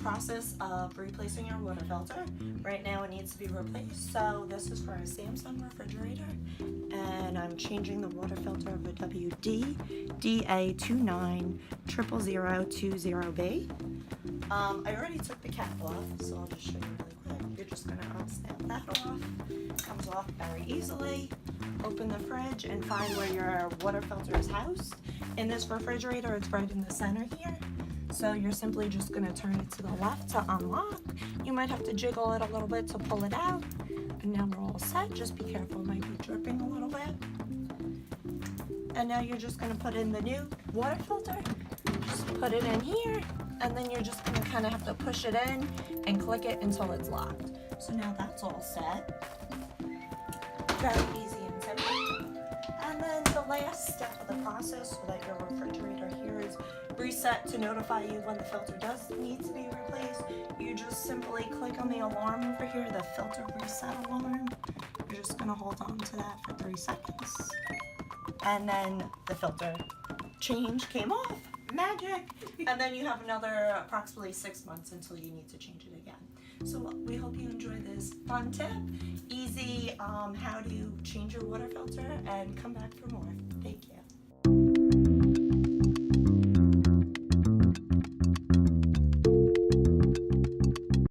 process of replacing your water filter. Right now it needs to be replaced. So this is for a Samsung refrigerator, and I'm changing the water filter of a WD DA29-00020B. I already took the cap off, so I'll just show you really quick. You're just gonna unsnap that off. Comes off very easily. Open the fridge and find where your water filter is housed. In this refrigerator, it's right in the center here. So you're simply just gonna turn it to the left to unlock. You might have to jiggle it a little bit to pull it out. And now we're all set. Just be careful, it might be dripping a little bit. And now you're just gonna put in the new water filter. Just put it in here, and then you're just gonna kind of have to push it in and click it until it's locked. So now that's all set. Very easy and simple. And then the last step of the process, so that your refrigerator here is reset to notify you when the filter does need to be replaced, you just simply click on the alarm over here, the filter reset alarm. You're just gonna hold on to that for 3 seconds. And then the filter change came off. Magic! And then you have another approximately 6 months until you need to change it again. So we hope you enjoyed this fun tip, easy how to change your water filter, and come back for more. Thank you.